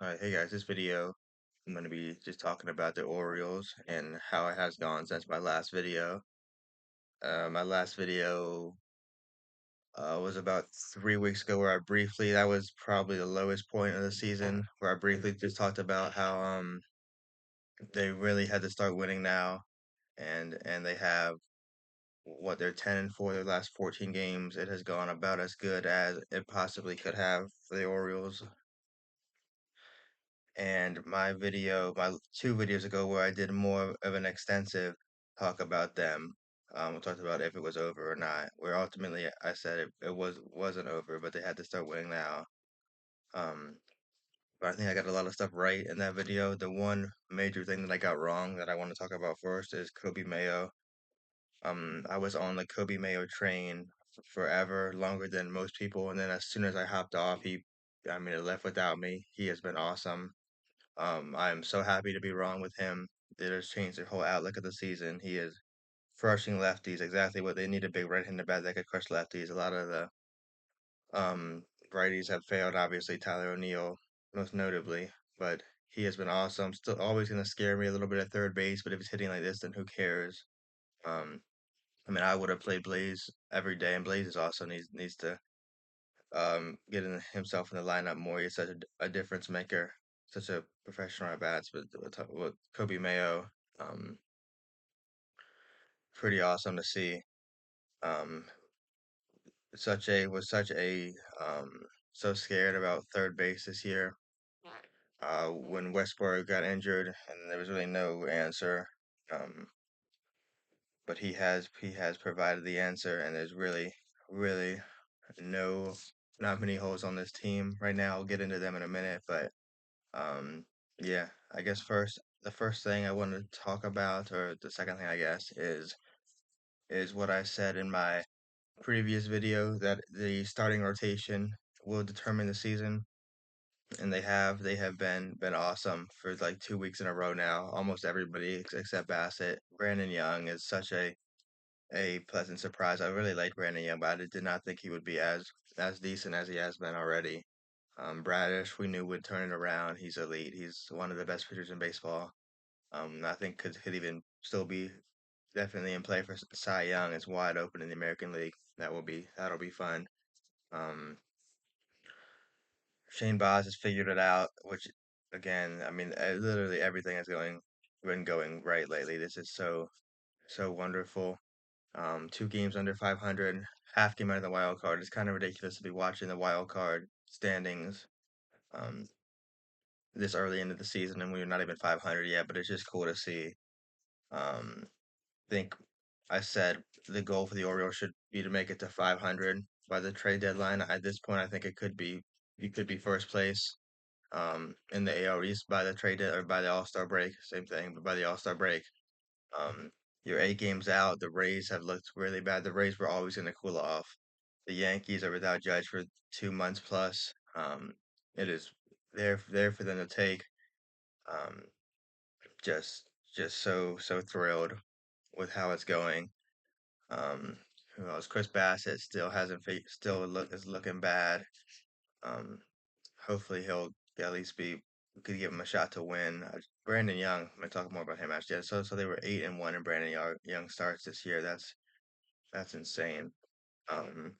Alright, hey guys, this video I'm going to be just talking about the Orioles and how it has gone since my last video. My last video was about 3 weeks ago where that was probably the lowest point of the season, where I briefly just talked about how they really had to start winning now, and they have they're 10-4 their last 14 games. It has gone about as good as it possibly could have for the Orioles. And my 2 videos ago, where I did more of an extensive talk about them, we talked about if it was over or not. Where ultimately I said it wasn't over, but they had to start winning now. Um, but I think I got a lot of stuff right in that video. The one major thing that I got wrong that I want to talk about first is Kobe Mayo. I was on the Kobe Mayo train forever, longer than most people, and then as soon as I hopped off, it left without me. He has been awesome. I am so happy to be wrong with him. It has changed their whole outlook of the season. He is crushing lefties, exactly what they need, a big right-handed bat that could crush lefties. A lot of the um, righties have failed, obviously, Tyler O'Neill most notably, but he has been awesome. Still always going to scare me a little bit at third base, but if he's hitting like this, then who cares? Um, I would have played Blaze every day, and Blaze is awesome. He needs to get himself in the lineup more. He's such a difference maker, such a professional at bats. But with Kobe Mayo, um, pretty awesome to see. Um, such a so scared about third base this year. When Westbrook got injured, and there was really no answer. Um, but he has provided the answer, and there's really no not many holes on this team right now. I'll get into them in a minute, but Um, yeah, I guess the first thing I want to talk about, or the second thing I guess, is what I said in my previous video, that the starting rotation will determine the season, and they have been awesome for like 2 weeks in a row now. Almost everybody except Bassett. Brandon Young is such a pleasant surprise. I really like Brandon Young, but I did not think he would be as decent as he has been already. Bradish, we knew would turn it around. He's elite. He's one of the best pitchers in baseball. I think could even still be definitely in play for Cy Young. It's wide open in the American League. That'll be fun. Um, Shane Baz has figured it out, which again, literally everything has been going right lately. This is so wonderful. 2 games under 500, half game out of the wild card. It's kind of ridiculous to be watching the wild card standings. Um, this early into the season, and we're not even 500 yet, but it's just cool to see. Um, think I said the goal for the Orioles should be to make it to 500 by the trade deadline. At this point, I think you could be first place in the AL East by the or by the All-Star break. Same thing, but by the All-Star break, um, you're 8 games out. The Rays have looked really bad. The Rays were always going to cool off. The Yankees are without Judge for 2 months plus. It is there for them to take. Um, just so thrilled with how it's going. Um, who else? Chris Bassett still hasn't still is looking bad. Um, hopefully he'll at least be we could give him a shot to win. Brandon Young, I'm gonna talk more about him actually. Yeah, so they were 8-1 in Young starts this year. That's insane. Um,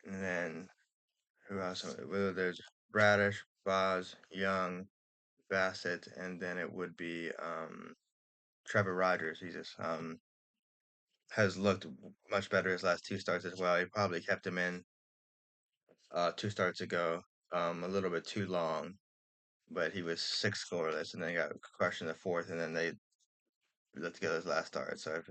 and then who else? Well, there's Bradish, Boz, Young, Bassett, and then it would be Trevor Rogers. Jesus. Has looked much better his last 2 starts as well. He probably kept him in 2 starts ago, a little bit too long, but he was 6 scoreless, and then got crushed in the fourth, and then they let together his last start. So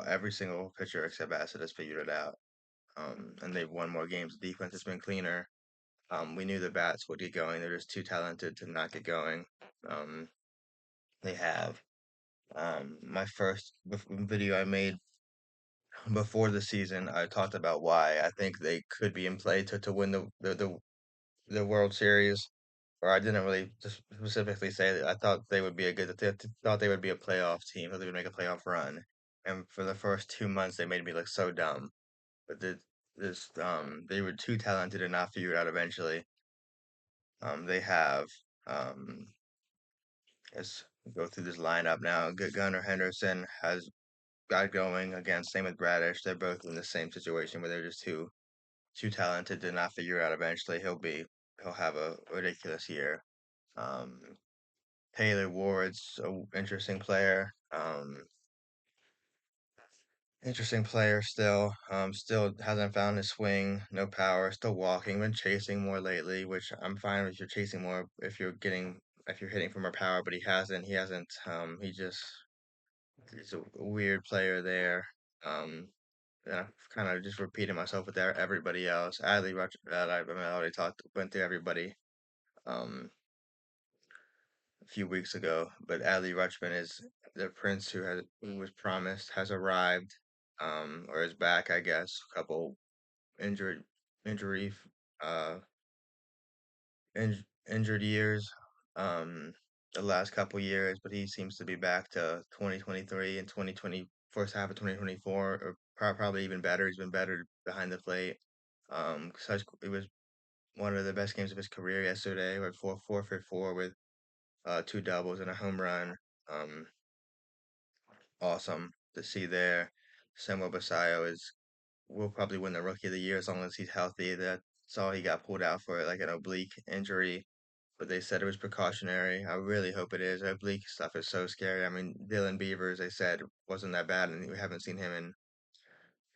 every single pitcher except Bassett has figured it out, and they've won more games. The defense has been cleaner. We knew the bats would get going. They're just too talented to not get going. Um, they have. My first video I made before the season, I talked about why I think they could be in play to win the World Series. Or I didn't really just specifically say that I thought they would be thought they would be a playoff team, that they would make a playoff run. And for the first 2 months, they made me look so dumb. But they were too talented and not figured out eventually. They have um, let's go through this lineup now. Gunnar Henderson has got going again. Same with Bradish. They're both in the same situation where they're just too talented to not figure out. Eventually, he'll have a ridiculous year. Um, Taylor Ward's an interesting player. Interesting player still. Still hasn't found his swing. No power. Still walking. Been chasing more lately, which I'm fine if you're chasing more. If you're hitting for more power, but he hasn't. He hasn't. He's a weird player there. Um, and I'm kind of just repeating myself with everybody else. I already went through everybody. Um, a few weeks ago, but Adley Rutschman is the prince who was promised has arrived, or is back, I guess. A couple injured injury uh injured years, um the last couple years, but he seems to be back to 2023 and 2020 first half of 2024, or probably even better. He's been better behind the plate. It was one of the best games of his career yesterday. With 4 for 4 with two doubles and a home run. Um, awesome to see there. Samuel Basayo is will probably win the Rookie of the Year as long as he's healthy. That's all he got pulled out for, like an oblique injury, but they said it was precautionary. I really hope it is. Oblique stuff is so scary. I mean, Dylan Beavers, they said wasn't that bad, and we haven't seen him in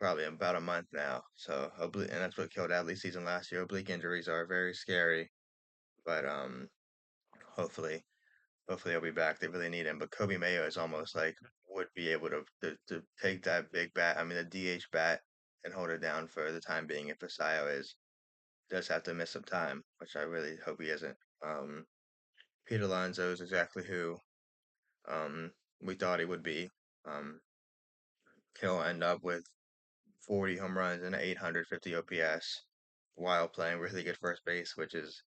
probably about a month now. So oblique, and that's what killed Adley's season last year. Oblique injuries are very scary, but hopefully he'll be back. They really need him. But Kobe Mayo is almost like would be able to take that big bat, I mean the DH bat, and hold it down for the time being if Basayo is does have to miss some time, which I really hope he isn't. Um, Pete Alonso is exactly who um, we thought he would be. Um, he'll end up with 40 home runs and 850 OPS while playing really good first base, which is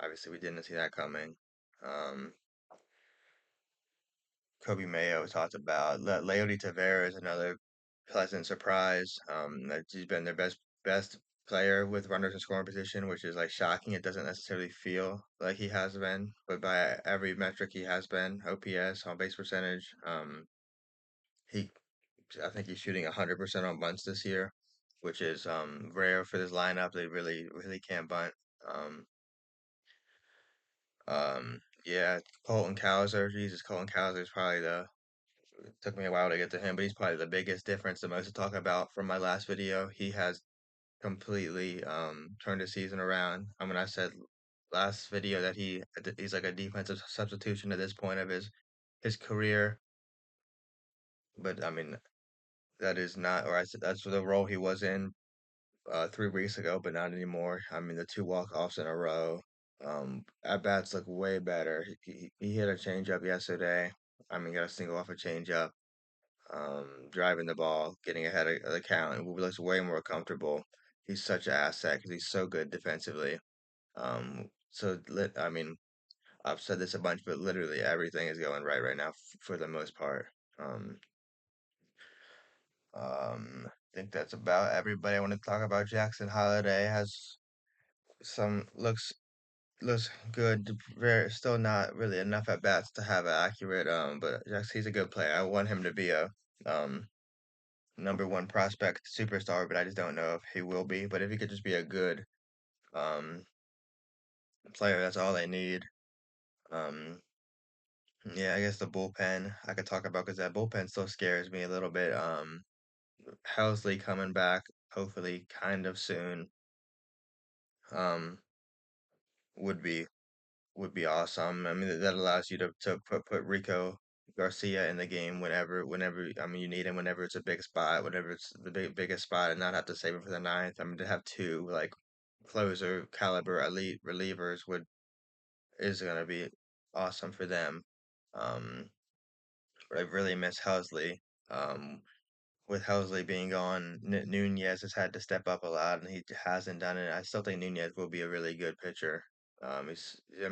obviously we didn't see that coming. Um, Kobe Mayo talked about. Leody Taveras is another pleasant surprise. That he's been their best player with runners in scoring position, which is like shocking. It doesn't necessarily feel like he has been, but by every metric he has been. OPS, on base percentage. He I think he's shooting 100% on bunts this year, which is rare for this lineup. They really can't bunt. Um, yeah, Colton Cowser. Jesus, Colton Cowser is probably the it took me a while to get to him, but he's probably the biggest difference, the most to talk about from my last video. He has completely turned his season around. I mean, I said last video that he's like a defensive substitution at this point of his career, but I mean that is not, or I said that's the role he was in 3 weeks ago, but not anymore. I mean, the two walk-offs in a row. At bats look way better. He hit a changeup yesterday. I mean, got a single off a changeup. Driving the ball, getting ahead of the count, and looks way more comfortable. He's such an asset because he's so good defensively. I mean, I've said this a bunch, but literally everything is going right now for the most part. Um, I think that's about everybody. I want to talk about. Jackson Holiday has some looks good. Very still not really enough at bats to have an accurate. But Jackson, he's a good player. I want him to be a um number one prospect superstar, but I just don't know if he will be. But if he could just be a good um player, that's all they need. Um, yeah, I guess the bullpen I could talk about because that bullpen still scares me a little bit. Housley coming back hopefully kind of soon. Um, would be would be awesome. I mean that allows you to put Rico Garcia in the game whenever I mean you need him whenever it's a big spot, whenever it's the biggest spot, and not have to save it for the ninth. I mean to have two like closer caliber elite relievers would is gonna be awesome for them. Um, I really miss Helsley. Um, with Helsley being gone, Nunez has had to step up a lot, and he hasn't done it. I still think Nunez will be a really good pitcher. I mean,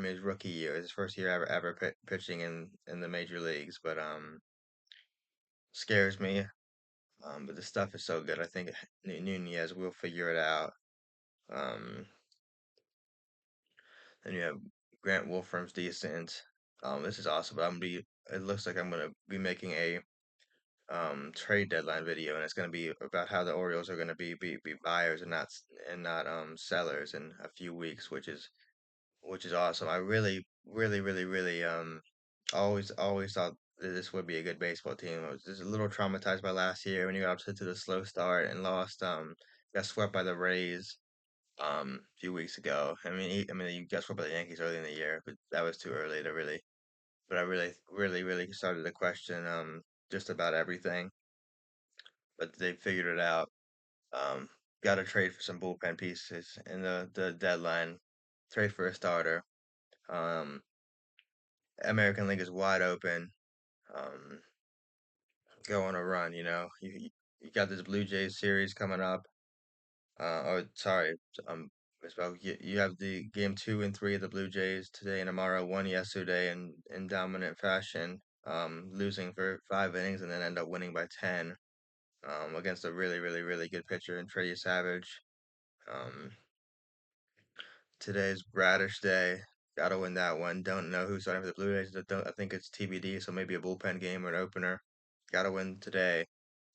his rookie year, his first year ever pitching in the major leagues, but scares me. But the stuff is so good. I think Nunez will figure it out. Um, Then you have Grant Wolfram's decent. This is awesome, but it looks like I'm gonna be making a trade deadline video, and it's gonna be about how the Orioles are gonna be buyers and not sellers in a few weeks, which is awesome. I really always thought that this would be a good baseball team. I was just a little traumatized by last year when you got upset to the slow start and lost. Got swept by the Rays a few weeks ago. I mean you got swept by the Yankees early in the year, but that was too early to really. But I really started to question just about everything. But they figured it out. Um, got to trade for some bullpen pieces in the deadline. Trade for a starter. Um, American League is wide open. Um, go on a run. You got this Blue Jays series coming up. Oh, sorry, um, misspoke. You have the game 2 and 3 of the Blue Jays today and tomorrow. Won yesterday in dominant fashion, losing for 5 innings and then end up winning by 10. Against a really good pitcher in Trey Savage. Um, Today's Bradish Day. Gotta win that one. Don't know who's starting for the Blue Jays. I think it's TBD, so maybe a bullpen game or an opener. Gotta win today.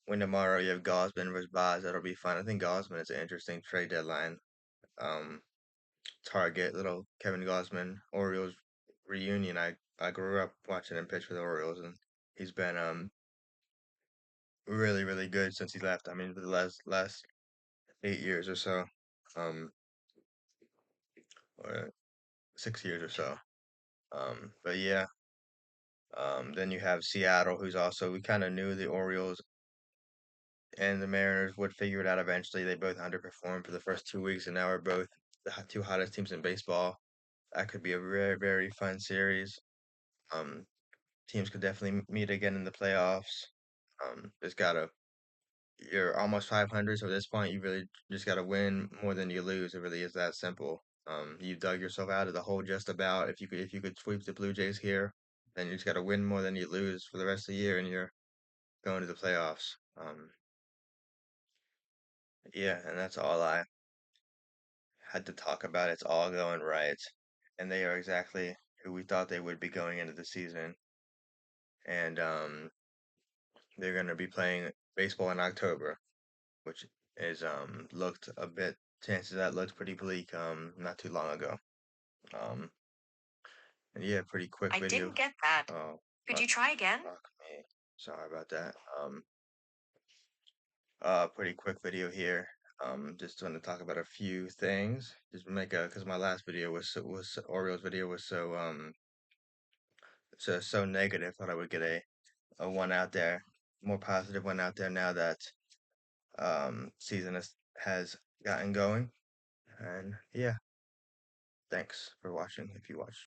Win tomorrow. You have Gosman versus Boz. That'll be fun. I think Gosman is an interesting trade deadline um target. Little Kevin Gosman Orioles reunion. I grew up watching him pitch for the Orioles, and he's been really good since he left. I mean, for the last 8 years or so, um, or 6 years or so. But yeah, then you have Seattle, who's also we kind of knew the Orioles and the Mariners would figure it out eventually. They both underperformed for the first 2 weeks, and now are both the two hottest teams in baseball. That could be a very fun series. Um, Teams could definitely meet again in the playoffs. Just gotta You're almost 500, so at this point, you really just gotta win more than you lose. It really is that simple. You dug yourself out of the hole just about. If you could sweep the Blue Jays here, then you just gotta win more than you lose for the rest of the year, and you're going to the playoffs. Yeah, and that's all I had to talk about. It's all going right, and they are exactly who we thought they would be going into the season. And they're gonna be playing baseball in October, which is looked a bit chances of that looked pretty bleak not too long ago. Um and yeah, pretty quick I video. didn't get that. Oh Could fuck you try again? fuck me. Sorry about that. Pretty quick video here. Just want to talk about a few things. Just make a because my last video was Orioles video was so negative. Thought I would get a one out there, more positive one out there now that season has gotten going. And yeah, thanks for watching if you watched.